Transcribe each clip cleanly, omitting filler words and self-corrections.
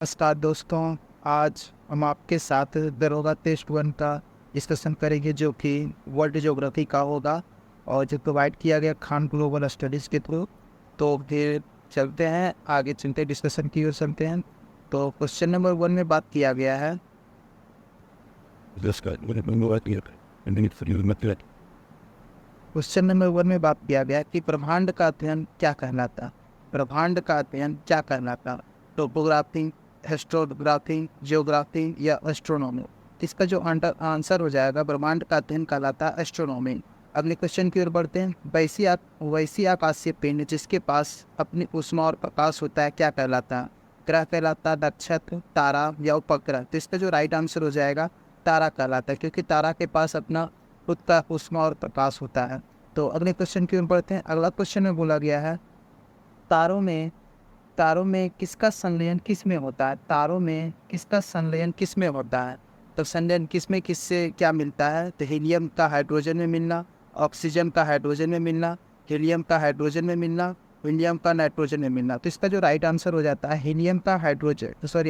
नमस्कार दोस्तों। आज हम आपके साथ दरोगा टेस्ट वन का डिस्कशन करेंगे जो कि वर्ल्ड ज्योग्राफी का होगा और जो प्रोवाइड किया गया खान ग्लोबल स्टडीज़ के थ्रू। तो फिर चलते हैं आगे, चलते डिस्कशन की ओर चलते हैं। तो क्वेश्चन नंबर वन में बात किया गया है। क्वेश्चन नंबर वन में बात किया गया कि ब्रह्मांड का अध्ययन क्या कहलाता। ब्रह्मांड का अध्ययन क्या कहलाता? टोपोग्राफी, एस्ट्रोग्राफी, जियोग्राफी या एस्ट्रोनॉमी। इसका जो आंसर हो जाएगा, ब्रह्मांड का अध्ययन कहलाता एस्ट्रोनॉमी। अगले क्वेश्चन की ओर बढ़ते हैं। वैसी आकाशीय पिंड जिसके पास अपनी ऊष्मा और प्रकाश होता है क्या कहलाता? ग्रह कहलाता, नक्षत्र, तारा या उपग्रह। तो इसका जो राइट आंसर हो जाएगा तारा कहलाता है, क्योंकि तारा के पास अपना खुद का ऊष्मा और प्रकाश होता है। तो अगले क्वेश्चन की ओर बढ़ते हैं। अगला क्वेश्चन में बोला गया है तारों में तारों में किसका संलयन किस में होता है? तारों में किसका संलयन किस में होता है? तो संलयन किस में किससे क्या मिलता है? तो हीलियम का हाइड्रोजन में मिलना, ऑक्सीजन का हाइड्रोजन में मिलना, हीलियम का हाइड्रोजन में मिलना, हीलियम का नाइट्रोजन में मिलना। तो इसका जो राइट आंसर हो जाता है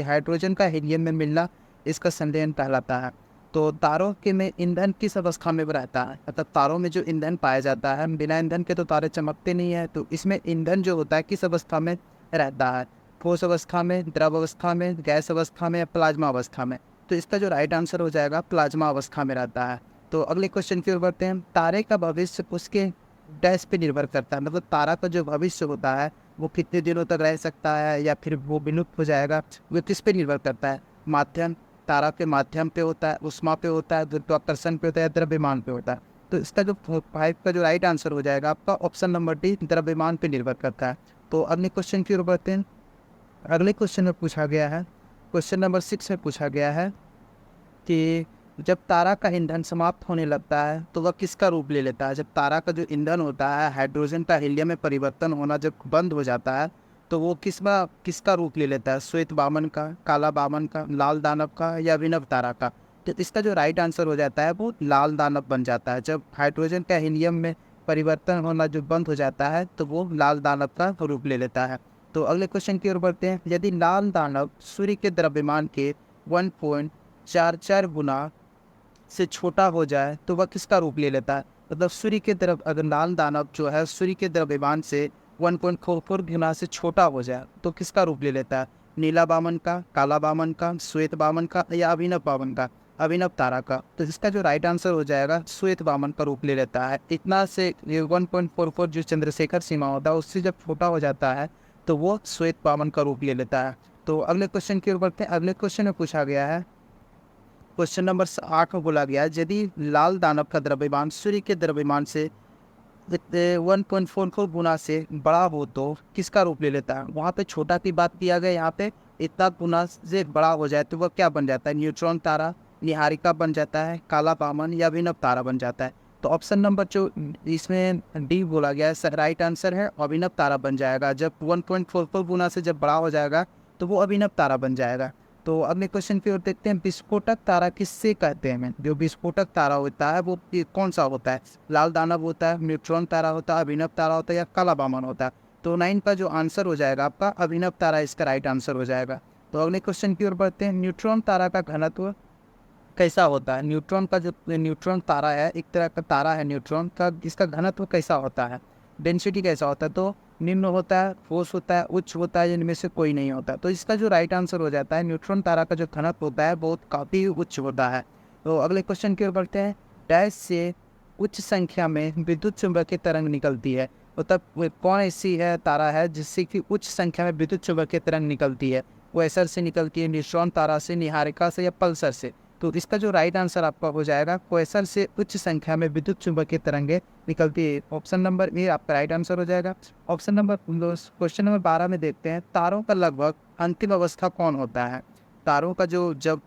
हाइड्रोजन का हीलियम में मिलना इसका संलयन कहलाता है। तो तारों के में ईंधन किस अवस्था में रहता है? मतलब तारों में जो ईंधन पाया जाता है, बिना ईंधन के तो तारे चमकते नहीं है। तो इसमें ईंधन जो होता है किस अवस्था में रहता है? ठोस अवस्था में, द्रव अवस्था में, गैस अवस्था में या प्लाज्मा अवस्था में? तो इसका जो राइट आंसर हो जाएगा प्लाज्मा अवस्था में रहता है। तो अगले क्वेश्चन की ओर बढ़ते हैं। तारे का भविष्य उसके डैश पे निर्भर करता है। मतलब तारा का जो भविष्य होता है वो कितने दिनों तक रह सकता है या फिर वो विलुप्त हो जाएगा, वो किस पे निर्भर करता है? माध्यम, तारा के माध्यम पे होता है, उष्मा पे होता है, गुरुत्वाकर्षण पे होता है, द्रव्यमान पे होता है। तो इसका जो फाइव का जो राइट आंसर हो जाएगा आपका ऑप्शन नंबर डी, द्रव्यमान पे निर्भर करता है। तो अगले क्वेश्चन की ओर बढ़ते हैं। अगले क्वेश्चन में पूछा गया है, क्वेश्चन नंबर 6 में पूछा गया है कि जब तारा का ईंधन समाप्त होने लगता है तो वह किसका रूप ले लेता है? जब तारा का जो ईंधन होता है, हाइड्रोजन का हीलियम में परिवर्तन होना जब बंद हो जाता है तो वो किसका रूप ले लेता है? श्वेत वामन का, काला वामन का, लाल दानव का या अभिनव तारा का? तो इसका जो राइट आंसर हो जाता है वो लाल दानव बन जाता है। जब हाइड्रोजन का हीलियम में परिवर्तन होना जो बंद हो जाता है तो वो लाल दानव का रूप ले लेता है। तो अगले क्वेश्चन की ओर बढ़ते हैं। यदि लाल दानव सूर्य के द्रव्यमान के 1.44 गुना से छोटा हो जाए तो वह किसका रूप ले लेता है? मतलब अगर लाल दानव जो है सूर्य के द्रव्यमान से 1.44 गुना से छोटा हो जाए तो किसका रूप ले लेता है? नीला वामन का, काला वामन का, श्वेत वामन का या अभिनव वामन का, अभिनव तारा का? तो इसका जो राइट आंसर हो जाएगा श्वेत वामन का रूप ले लेता है। इतना से 1.44 जो चंद्रशेखर सीमा होता है उससे जब छोटा हो जाता है तो वो श्वेत वामन का रूप ले लेता है। तो अगले क्वेश्चन की ओर बढ़ते हैं। अगले क्वेश्चन में पूछा गया है, क्वेश्चन नंबर 8 में बोला गया है यदि लाल दानव का द्रव्यमान सूर्य के द्रव्यमान से 1.44 गुना से बड़ा हो तो किसका रूप ले लेता है? वहाँ पे छोटा की बात किया गया, यहाँ पे इतना गुना से बड़ा हो जाए तो वह क्या बन जाता है? न्यूट्रॉन तारा, निहारिका बन जाता है, काला वामन या अभिनव तारा बन जाता है? तो ऑप्शन नंबर जो इसमें डी बोला गया है राइट आंसर है, अभिनव तारा बन जाएगा। जब 1.44 गुना से जब बड़ा हो जाएगा तो वो अभिनव तारा बन जाएगा। तो अगले क्वेश्चन की ओर देखते हैं। विस्फोटक तारा किससे कहते हैं? जो विस्फोटक तारा होता है वो कौन सा होता है? लाल दानव होता है, न्यूट्रॉन तारा होता है, अभिनव तारा होता है या काला वामन होता है? तो 9 का जो आंसर हो जाएगा आपका अभिनव तारा इसका राइट आंसर हो जाएगा। तो अगले क्वेश्चन की ओर बढ़ते हैं। न्यूट्रॉन तारा का घनत्व कैसा होता है? न्यूट्रॉन तारा है, एक तरह का तारा है न्यूट्रॉन का, इसका घनत्व कैसा होता है, डेंसिटी कैसा होता है? तो निम्न होता है, ठोस होता है, उच्च होता है, इनमें से कोई नहीं होता। तो इसका जो राइट आंसर हो जाता है न्यूट्रॉन तारा का जो घनत्व होता है बहुत काफ़ी उच्च होता है। तो अगले क्वेश्चन की ओर बढ़ते हैं। डैश से उच्च संख्या में विद्युत चुंबकीय तरंग निकलती है। मतलब कौन ऐसी है तारा है जिससे कि उच्च संख्या में विद्युत चुंबकीय तरंग निकलती है? क्वेसर से निकलती है, न्यूट्रॉन तारा से, निहारिका से या पल्सर से? तो इसका जो राइट आंसर आपका हो जाएगा क्वेसर से उच्च संख्या में विद्युत चुंबकीय तरंगे निकलती है। ऑप्शन नंबर ए आपका राइट आंसर हो जाएगा। ऑप्शन नंबर क्वेश्चन नंबर 12 में देखते हैं। तारों का लगभग अंतिम अवस्था कौन होता है? तारों का जो जब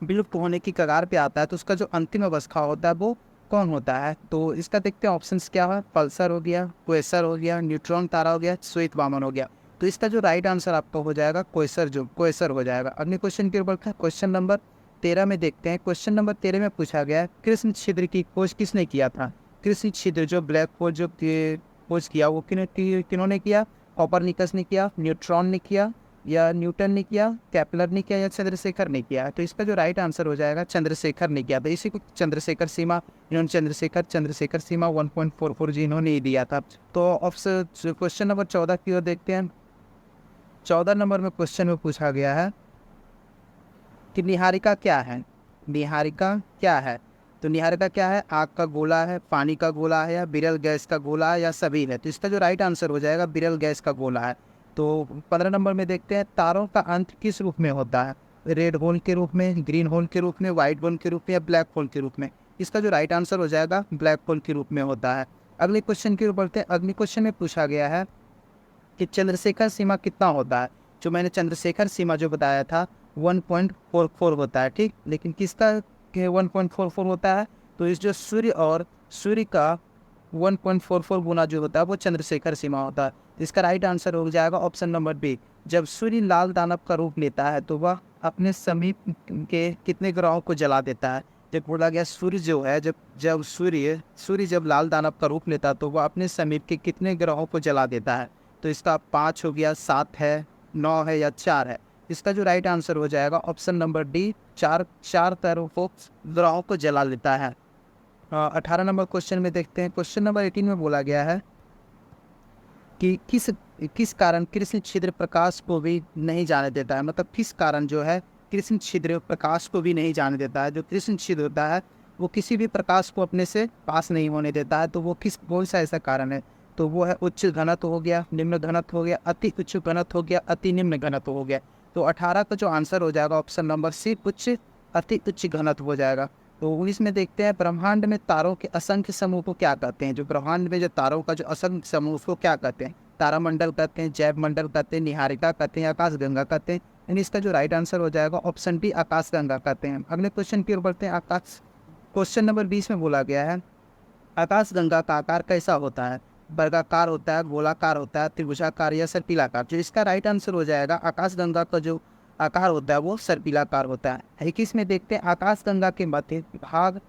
विलुप्त होने की कगार पे आता है तो उसका जो अंतिम अवस्था होता है वो कौन होता है? तो इसका देखते हैं ऑप्शंस क्या है। पल्सर हो गया, क्वेसर हो गया, न्यूट्रॉन तारा हो गया, श्वेत वामन हो गया। तो इसका जो राइट आंसर आपका हो जाएगा क्वेसर हो जाएगा। अगले क्वेश्चन के ऊपर क्वेश्चन नंबर 13 में देखते हैं। क्वेश्चन नंबर 13 में पूछा गया है कृष्ण छिद्र की खोज किसने किया था? कृष्ण छिद्र जो ब्लैक होल जो खोज किया वो किन्होंने किया? कॉपरनिकस ने किया, न्यूट्रॉन ने किया, या न्यूटन ने किया, केपलर ने किया या चंद्रशेखर ने किया। तो इसका जो राइट आंसर हो जाएगा चंद्रशेखर ने किया। तो इसी को चंद्रशेखर सीमा, इन्होंने चंद्रशेखर सीमा 1.44 जी इन्होंने ही दिया था। तो ऑप्शन क्वेश्चन नंबर 14 की ओर देखते हैं। 14 नंबर में क्वेश्चन में पूछा गया है कि निहारिका क्या है। निहारिका क्या है? तो निहारिका क्या है? आग का गोला है, पानी का गोला है, या बिरल गैस का गोला है, या सभी है। तो इसका जो राइट आंसर हो जाएगा बिरल गैस का गोला है। तो 15 नंबर में देखते हैं तारों का अंत किस रूप में होता है। रेड होल के रूप में, ग्रीन होल के रूप में, वाइट होल के रूप में, या ब्लैक होल के रूप में। इसका जो राइट आंसर हो जाएगा ब्लैक होल के रूप में होता है। अगले क्वेश्चन की ओर बढ़ते हैं। अगले क्वेश्चन में पूछा गया है कि चंद्रशेखर सीमा कितना होता है। जो मैंने चंद्रशेखर सीमा जो बताया था 1.44 होता है, ठीक। लेकिन किसका 1.44 होता है? तो इस जो सूर्य और सूर्य का 1.44 गुना जो होता है वो चंद्रशेखर सीमा होता है। तो इसका राइट आंसर हो जाएगा ऑप्शन नंबर बी। जब सूर्य लाल दानव का रूप लेता है तो वह अपने समीप के कितने ग्रहों को जला देता है। जब बोला गया सूर्य जो है, जब जब सूर्य सूर्य जब लाल दानव का रूप लेता है तो वह अपने समीप के कितने ग्रहों को जला देता है। तो इसका 5 हो गया, 7 है, 9 है, या 4 है। इसका जो राइट आंसर हो जाएगा ऑप्शन नंबर डी, चार ग्रहों को जला लेता है। 18 नंबर क्वेश्चन में देखते हैं। क्वेश्चन नंबर 18 में बोला गया है कि किस कारण कृष्ण छिद्र प्रकाश को भी नहीं जाने देता है। मतलब किस कारण जो है कृष्ण छिद्र प्रकाश को भी नहीं जाने देता है। जो कृष्ण छिद्र होता है वो किसी भी प्रकाश को अपने से पास नहीं होने देता है। तो वो कौन सा ऐसा कारण है? तो वो है उच्च घनत्व हो गया, निम्न घनत्व हो गया, अति उच्च घनत्व हो गया, अति निम्न घनत्व हो गया। तो 18 का जो आंसर हो जाएगा ऑप्शन नंबर सी, अति उच्च घनत्व हो जाएगा। तो 19 में देखते हैं ब्रह्मांड में तारों के असंख्य समूह को क्या कहते हैं। जो ब्रह्मांड में जो तारों का जो असंख्य समूह उसको क्या कहते हैं? तारामंडल कहते हैं, जैव मंडल कहते हैं, निहारिका कहते हैं, आकाश गंगा कहते हैं। यानी इसका जो राइट आंसर हो जाएगा ऑप्शन डी, आकाश गंगा कहते हैं। अगले क्वेश्चन की ओर बढ़ते हैं। क्वेश्चन नंबर 20 में बोला गया है आकाश गंगा का आकार कैसा होता है। वर्गाकार होता है, गोलाकार होता है, त्रिभुजाकार, या सर्पिलाकार। जो इसका राइट आंसर हो जाएगा आकाश गंगा का जो आकार होता है वो सर्पिलाकार होता है। 21 में देखते हैं आकाश गंगा के मध्य भाग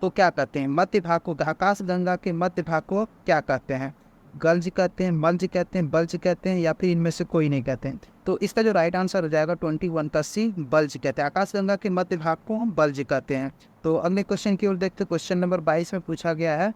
को क्या कहते हैं। मध्य भाग को, आकाश गंगा के मध्य भाग को क्या कहते हैं? गल्ज कहते हैं, मल्ज कहते हैं, बल्ज कहते हैं, या फिर इनमें से कोई नहीं कहते हैं। तो इसका जो राइट आंसर हो जाएगा 21 का सी, बल्ज कहते हैं। आकाश गंगा के मध्य भाग को हम बल्ज कहते हैं। तो अगले क्वेश्चन की ओर देखते हैं। क्वेश्चन नंबर 22 में पूछा गया है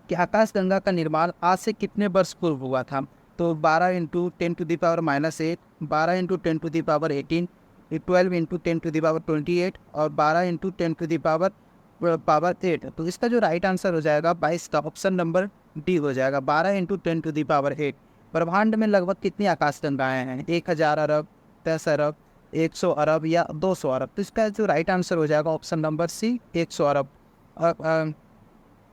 कि आकाश गंगा का निर्माण आज से कितने वर्ष पूर्व हुआ था। तो 12 इंटू 10⁻⁸, 12 इंटू 10⁻18, 12 इंटू 10⁻28 और 12 इंटू 10⁻8। तो इसका जो राइट आंसर हो जाएगा 22 का ऑप्शन नंबर डी हो जाएगा, 12 इंटू 10⁸। ब्रह्मांड में लगभग कितनी आकाश गंगाएँ हैं? 1000 अरब, 10 अरब, 100 अरब, या 200 अरब। तो इसका जो राइट आंसर हो जाएगा ऑप्शन नंबर सी, 100 अरब।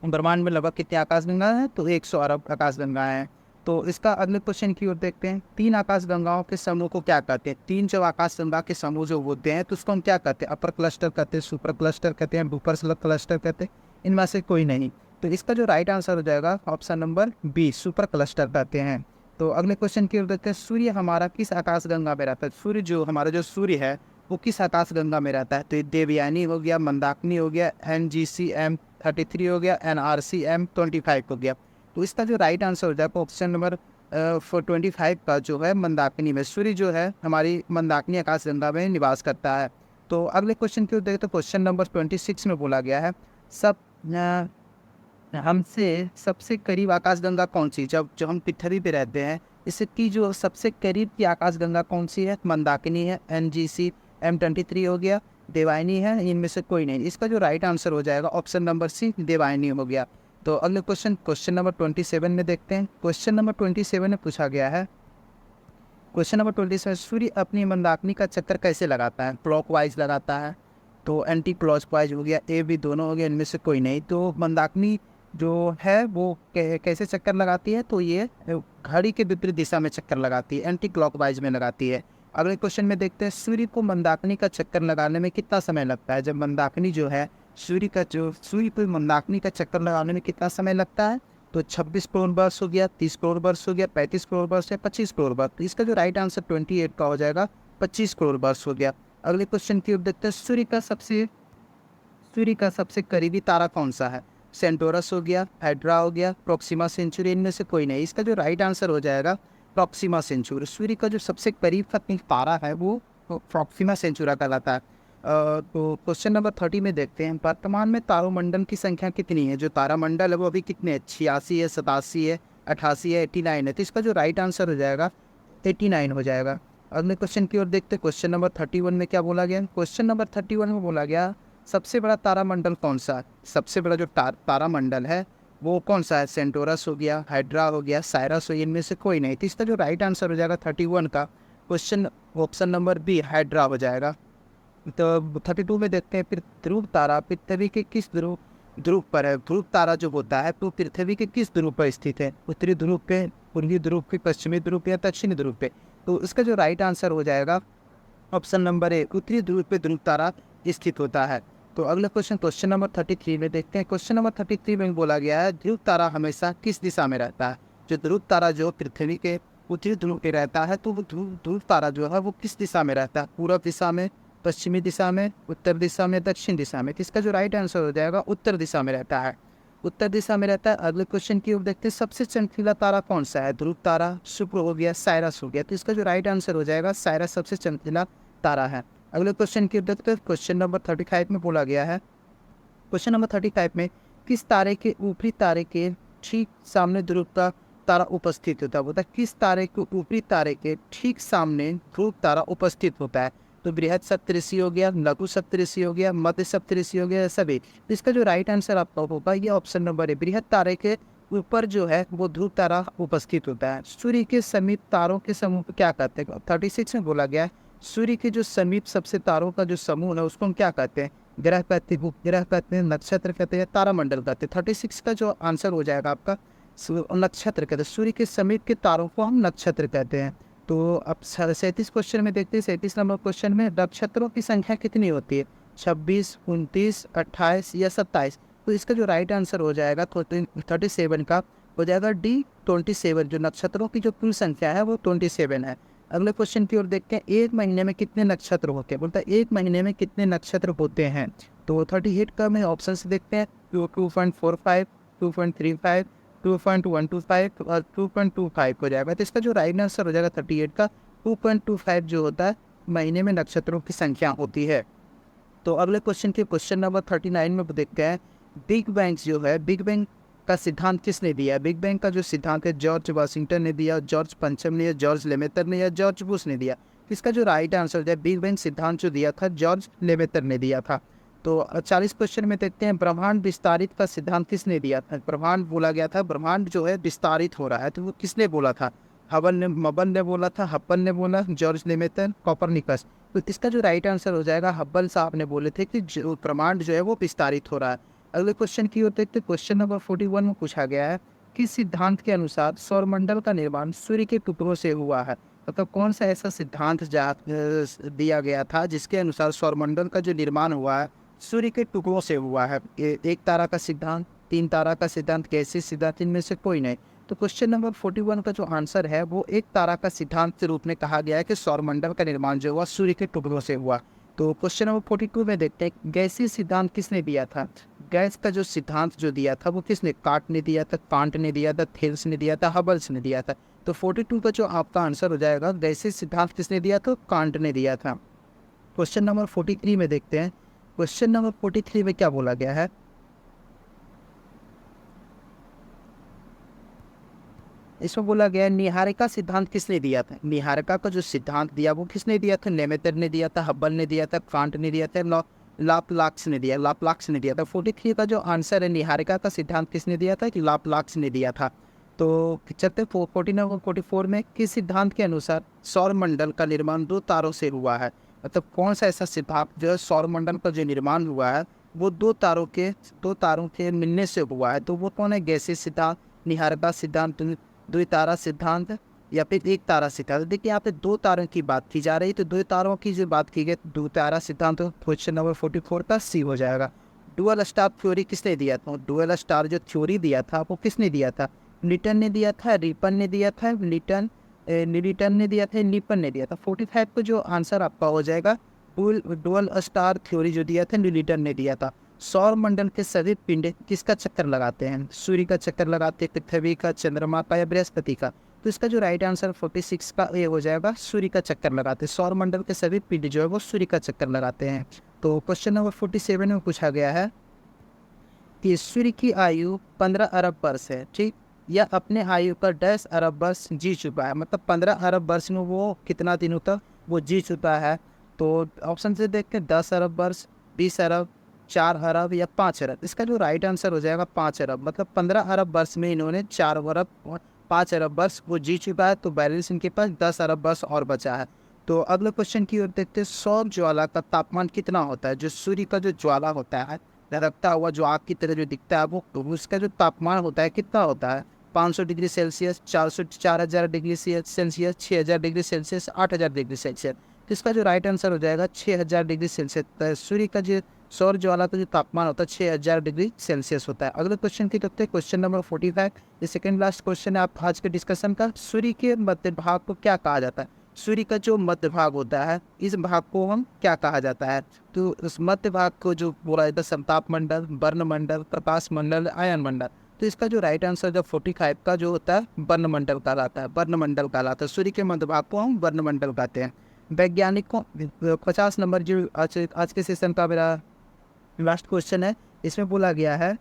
ब्रह्मांड में लगभग कितनी आकाशगंगा हैं? तो 100 अरब आकाशगंगाएं हैं। तो इसका अगले क्वेश्चन की ओर देखते हैं। 3 आकाशगंगाओं के समूह को क्या कहते हैं? 3 जो आकाशगंगा के समूह जो होते हैं तो उसको हम क्या कहते हैं? अपर क्लस्टर कहते हैं, सुपर क्लस्टर कहते हैं, डुपर क्लस्टर कहते हैं, इनमें से कोई नहीं। तो इसका जो राइट आंसर हो जाएगा option number B, super cluster कहते हैं। तो अगले क्वेश्चन की ओर देखते हैं। सूर्य हमारा किस आकाशगंगा में रहता है? सूर्य जो हमारा जो सूर्य है वो किस आकाशगंगा में रहता है? तो ये देवयानी हो गया, मंदाकिनी हो गया, NGC-M 33 हो गया, NRC-M 25 हो गया। तो इसका जो राइट आंसर हो जाएगा ऑप्शन नंबर 25 का जो है मंदाकिनी में। सूर्य जो है हमारी मंदाकिनी आकाशगंगा में निवास करता है। तो अगले क्वेश्चन की ओर देखते हैं। क्वेश्चन नंबर 26 में बोला गया है हमसे सबसे करीब आकाशगंगा कौन सी? जो हम पृथ्वी पे रहते हैं इसकी जो सबसे करीब की आकाशगंगा कौन सी है? मंदाकिनी है, NGC-M 23 हो गया, देवायनी है, इनमें से कोई नहीं। इसका जो राइट आंसर हो जाएगा ऑप्शन नंबर सी, देवायनी हो गया। तो अगले क्वेश्चन नंबर 27 में देखते हैं। क्वेश्चन नंबर 27 में पूछा गया है, क्वेश्चन नंबर 27, सूर्य अपनी मंदाकिनी का चक्कर कैसे लगाता है? क्लॉकवाइज लगाता है, तो एंटी क्लॉकवाइज हो गया, ए बी दोनों हो गया, इनमें से कोई नहीं। तो मंदाकिनी जो है वो कैसे चक्कर लगाती है? तो ये घड़ी के विपरीत दिशा में चक्कर लगाती है, एंटी क्लॉकवाइज में लगाती है। अगले क्वेश्चन में देखते हैं सूर्य को मंदाकिनी का चक्कर लगाने में कितना समय लगता है? जब मंदाकिनी जो है सूर्य को मंदाकिनी का चक्कर लगाने में कितना समय लगता है? तो 26 करोड़ वर्ष हो गया, 30 करोड़ वर्ष हो गया, 35 करोड़ वर्ष या 25 करोड़ वर्ष। तो इसका जो राइट आंसर 28 का हो जाएगा, 25 करोड़ वर्ष हो गया। अगले क्वेश्चन की ओर देखते हैं। सूर्य का सबसे करीबी तारा कौन सा है? सेंटोरस हो गया, हाइड्रा हो गया, प्रोक्सिमा सेंचुरी, इनमें से कोई नहीं। इसका जो राइट आंसर हो जाएगा प्रॉक्सिमा सेंचुरी। सूर्य का जो सबसे करीब का तारा है वो प्रॉक्सिमा सेंचुरा कहलाता है। तो क्वेश्चन नंबर 30 में देखते हैं, वर्तमान में तारोमंडल की संख्या कितनी है? जो तारामंडल है वो अभी कितने हैं? 86 है, 87 है, 88 है, 89 है। तो इसका जो राइट आंसर हो जाएगा 89 हो जाएगा। अगले क्वेश्चन की ओर देखते हैं। क्वेश्चन नंबर 31 में क्या बोला गया? क्वेश्चन नंबर 31 में बोला गया सबसे बड़ा तारामंडल कौन सा है? सबसे बड़ा जो तारामंडल है वो कौन सा है? सेंटोरस हो गया, हाइड्रा हो गया, साइरस हो गया, इनमें से कोई नहीं। तो इसका जो राइट आंसर हो जाएगा 31 का question option number B, hydra हो जाएगा। तो 32 में देखते हैं, फिर ध्रुव तारा पृथ्वी के किस ध्रुव पर है? ध्रुव तारा जो होता है तो पृथ्वी के किस ध्रुव पर स्थित है? उत्तरी ध्रुव पे, पूर्वी ध्रुव पे, पश्चिमी ध्रुव पे या दक्षिणी ध्रुव पे? तो इसका जो राइट आंसर हो जाएगा ऑप्शन नंबर ए, उत्तरी ध्रुव पे ध्रुव तारा स्थित होता है। तो अगला क्वेश्चन नंबर 33 में देखते हैं। क्वेश्चन नंबर 33 में बोला गया है ध्रुव तारा हमेशा किस दिशा में रहता है? जो ध्रुव तारा जो पृथ्वी के उत्तरी ध्रुव पे रहता है तो वो ध्रुव तारा जो है वो किस दिशा में रहता है? पूर्व दिशा में, पश्चिमी दिशा में, उत्तर दिशा में, दक्षिण दिशा में? तो इसका जो राइट आंसर हो जाएगा उत्तर दिशा में रहता है, उत्तर दिशा में रहता है। अगले क्वेश्चन की ओर देखते हैं, सबसे चमकीला तारा कौन सा है? ध्रुव तारा, शुक्र हो गया, साइरस हो गया। तो इसका जो राइट आंसर हो जाएगा साइरस सबसे चमकीला तारा है। अगले क्वेश्चन की ओर देखते हैं। क्वेश्चन नंबर 35 में बोला गया है, क्वेश्चन नंबर 35 में किस तारे के ऊपरी तारे के ठीक सामने ध्रुव का तारा उपस्थित होता है? बोलता है किस तारे के ऊपरी तारे के ठीक सामने ध्रुव तारा उपस्थित होता है? तो बृहद सप्तऋषि हो गया, लघु सप्तऋषि हो गया, मध्य सप्तऋषि हो गया, सभी। तो इसका जो राइट आंसर आपका होगा ये ऑप्शन नंबर है, बृहद तारे के ऊपर जो है वो ध्रुव तारा उपस्थित होता है। सूर्य के समीप तारों के समूह को क्या कहते हैं? 36 में बोला गया है सूर्य के जो समीप सबसे तारों का जो समूह है उसको हम क्या कहते हैं? ग्रह कहते हैं, उपग्रह कहते हैं, नक्षत्र कहते हैं, तारामंडल कहते हैं। 36 का जो आंसर हो जाएगा आपका नक्षत्र कहते हैं। सूर्य के समीप के तारों को हम नक्षत्र कहते हैं। तो अब 37 क्वेश्चन में देखते हैं। 37 नंबर क्वेश्चन में नक्षत्रों की संख्या कितनी होती है? 26, 29, 28 या 27? तो इसका जो राइट आंसर हो जाएगा 37 का हो जाएगा डी, 27। जो नक्षत्रों की जो कुल संख्या है वो 27 है। अगले क्वेश्चन की ओर देखते हैं, एक महीने में कितने नक्षत्र होते हैं? बोलता है एक महीने में कितने नक्षत्र होते हैं? तो 38 का मैं ऑप्शन से देखते हैं, 2.45, 2.35, 2.125 और 2.25 हो जाएगा। तो इसका जो राइट आंसर हो जाएगा 38 का 2.25 जो होता है महीने में नक्षत्रों की संख्या होती है। तो अगले क्वेश्चन नंबर 39 में देखते हैं, बिग बैंग जो है, बिग बैंग का सिद्धांत किसने दिया? बिग बैंग का जो सिद्धांत है जॉर्ज वाशिंगटन ने दिया, जॉर्ज पंचम ने, जॉर्ज लेमेतर ने या जॉर्ज बुश ने दिया? इसका जो राइट आंसर है बिग बैंग सिद्धांत जो दिया था जॉर्ज लेमेतर ने दिया था। तो 40 क्वेश्चन में देखते हैं, ब्रह्मांड विस्तारित का सिद्धांत किसने दिया था? ब्रह्मांड बोला गया था ब्रह्मांड जो है विस्तारित हो रहा है, तो वो किसने बोला था? मबल ने बोला था, हब्बल ने बोला, जॉर्ज लेमेतर, कोपरनिकस? तो इसका जो राइट आंसर हो जाएगा हब्बल साहब ने बोले थे कि ब्रह्मांड जो है वो विस्तारित हो रहा है। अगले क्वेश्चन की ओर देखते, क्वेश्चन नंबर 41 में पूछा गया है, किस सिद्धांत के अनुसार सौरमंडल का निर्माण सूर्य के टुकड़ों से हुआ है? मतलब कौन सा ऐसा सिद्धांत दिया गया था जिसके अनुसार सौरमंडल का जो निर्माण हुआ है सूर्य के टुकड़ों से हुआ है? एक तारा का सिद्धांत, 3 तारा का सिद्धांत, कैसे सिद्धांत? इनमें से कोई नहीं। तो क्वेश्चन नंबर 41 का जो आंसर है वो एक तारा का सिद्धांत के रूप में कहा गया है कि सौरमंडल का निर्माण जो हुआ सूर्य के टुकड़ों से हुआ। तो क्वेश्चन नंबर 42 में देखते हैं, गैसीय सिद्धांत किसने दिया था? गैस का जो सिद्धांत जो दिया था वो किसने? कांट ने दिया था, कांट ने दिया था, थेल्स ने दिया था, हबल्स ने दिया था। तो 42 का जो आपका आंसर हो जाएगा गैसीय सिद्धांत किसने दिया? तो कांट ने दिया था। क्वेश्चन नंबर 43 में देखते हैं, क्वेश्चन नंबर 43 में क्या बोला गया है? इसमें बोला गया निहारिका सिद्धांत किसने दिया था? निहारिका का जो सिद्धांत दिया वो किसने दिया था? लेमेतर ने दिया था, हब्बल ने दिया था, कांट ने दिया था, लाप्लाक्स ने दिया था। 43 का जो आंसर है निहारिका का सिद्धांत किसने दिया था? कि लाप्लाक्स ने दिया था। तो चलते 49 और 44 में, किस सिद्धांत के अनुसार सौरमंडल का निर्माण 2 तारों से हुआ है? मतलब कौन सा ऐसा सिद्धांत जो सौरमंडल का जो निर्माण हुआ है वो 2 तारों के मिलने से हुआ है? तो वो कौन है? गैसीय सिद्धांत, निहारिका सिद्धांत, द्वितारा सिद्धांत या फिर एक तारा सिद्धांत? देखिए यहाँ पे 2 तारों की बात की जा रही है, तो 2 तारों की जो बात की गई 2 तारा सिद्धांत, क्वेश्चन नंबर 44 का सी हो जाएगा। डुअल स्टार थ्योरी किसने दिया था? डुअल स्टार जो थ्योरी दिया था वो किसने दिया था? न्यूटन ने दिया था, रिपन ने दिया था, न्यूटन ने दिया था, न्यूटन ने दिया था। 45 को जो आंसर आपका हो जाएगा डुअल स्टार थ्योरी जो दिया था न्यूटन ने दिया था। सौरमंडल के सभी पिंड किसका चक्कर लगाते हैं? सूर्य का चक्कर लगाते हैं, पृथ्वी का, चंद्रमा का या बृहस्पति का? तो इसका जो राइट आंसर 46 का ये हो जाएगा, सूर्य का चक्कर लगाते हैं। सौर मंडल के सभी पिंड जो है वो सूर्य का चक्कर लगाते हैं। तो क्वेश्चन नंबर 47 में पूछा गया है कि सूर्य की आयु 15 अरब वर्ष है, ठीक, या अपने आयु का 10 अरब वर्ष जी चुका है, मतलब 15 अरब वर्ष में वो कितना दिनों तक वो जी चुका है। तो ऑप्शन से देखते हैं 10 अरब वर्ष, 20 अरब, 4 अरब या 5 अरब। इसका जो राइट आंसर हो जाएगा 5 अरब, मतलब 15 अरब वर्ष में इन्होंने 4 अरब और 5 अरब वर्ष वो जी चुका है। तो बैलेंस इनके पास 10 अरब वर्ष और बचा है। तो अगले क्वेश्चन की ओर देखते हैं, सौर ज्वाला का तापमान कितना होता है? जो सूर्य का जो ज्वाला होता है, धधकता हुआ जो आग की तरह जो दिखता है, वो उसका जो तापमान होता है कितना होता है? 500 degree Celsius, 4000 degree Celsius, 6000 degree Celsius, 8000 degree Celsius. तो इसका जो राइट आंसर हो जाएगा 6000 डिग्री सेल्सियस। तो सूर्य का जो सौर ज्वाला का जो तापमान होता है 6000 डिग्री सेल्सियस होता है। अगले क्वेश्चन की करते हैं, क्वेश्चन नंबर 45। ये सेकंड लास्ट क्वेश्चन है आप आज के डिस्कशन का। सूर्य के मध्य भाग को क्या कहा जाता है? सूर्य का जो मध्य भाग होता है, इस भाग को हम क्या कहा जाता है? तो उस मध्य भाग को जो बोला जाता है समताप मंडल, वर्ण मंडल, प्रकाश मंडल, आयन मंडल। तो इसका जो राइट आंसर जो 45 का जो होता है वर्ण मंडल कहलाता है, वर्ण मंडल कहलाता है। सूर्य के मध्य भाग को हम वर्ण मंडल कहते हैं। वैज्ञानिकों 50 नंबर जो आज के सेशन का मेरा लास्ट क्वेश्चन है, इसमें बोला गया है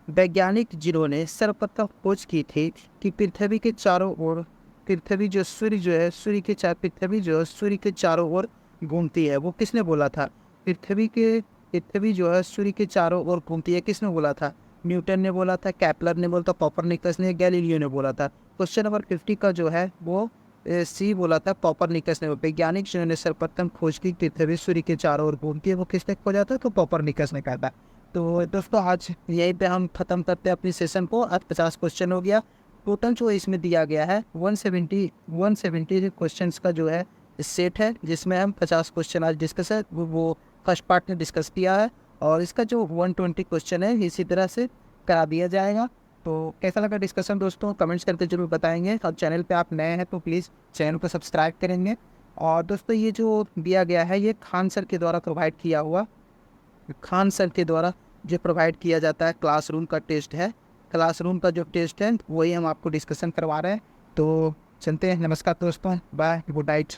वैज्ञानिक जिन्होंने सर्वप्रथम खोज की थी कि पृथ्वी के चारों ओर, पृथ्वी जो सूर्य जो है सूर्य के चार पृथ्वी जो है सूर्य के चारों ओर घूमती है, वो किसने बोला था? पृथ्वी जो है सूर्य के चारों ओर घूमती है, किसने बोला था? न्यूटन ने बोला था, केपलर ने बोला था, कोपरनिकस ने, गैलीलियो ने बोला था। क्वेश्चन नंबर 50 का जो है वो सी बोला था, कोपरनिकस ने। वैज्ञानिक जिन्होंने सर्वप्रथम खोज की पृथ्वी सूर्य के चारों ओर घूमती है, वो किसने खोजा था? तो कोपरनिकस ने कहा था। तो दोस्तों आज यहीं पे हम ख़त्म करते हैं अपनी सेशन को। आज 50 क्वेश्चन हो गया। टोटल जो इसमें दिया गया है 170 क्वेश्चंस का जो है सेट है, जिसमें हम 50 क्वेश्चन आज डिस्कस है वो फर्स्ट पार्ट में डिस्कस किया है। और इसका जो 120 क्वेश्चन है इसी तरह से करा दिया जाएगा। तो कैसा लगा डिस्कशन दोस्तों, कमेंट्स करके जरूर बताएंगे। और चैनल पे आप नए हैं तो प्लीज़ चैनल को सब्सक्राइब करेंगे। और दोस्तों ये जो दिया गया है ये खान सर के द्वारा प्रोवाइड किया हुआ, खान सर के द्वारा जो प्रोवाइड किया जाता है क्लासरूम का टेस्ट है, क्लासरूम का जो टेस्ट है वही हम आपको डिस्कशन करवा रहे हैं। तो चलते हैं, नमस्कार दोस्तों, बाय, गुड नाइट।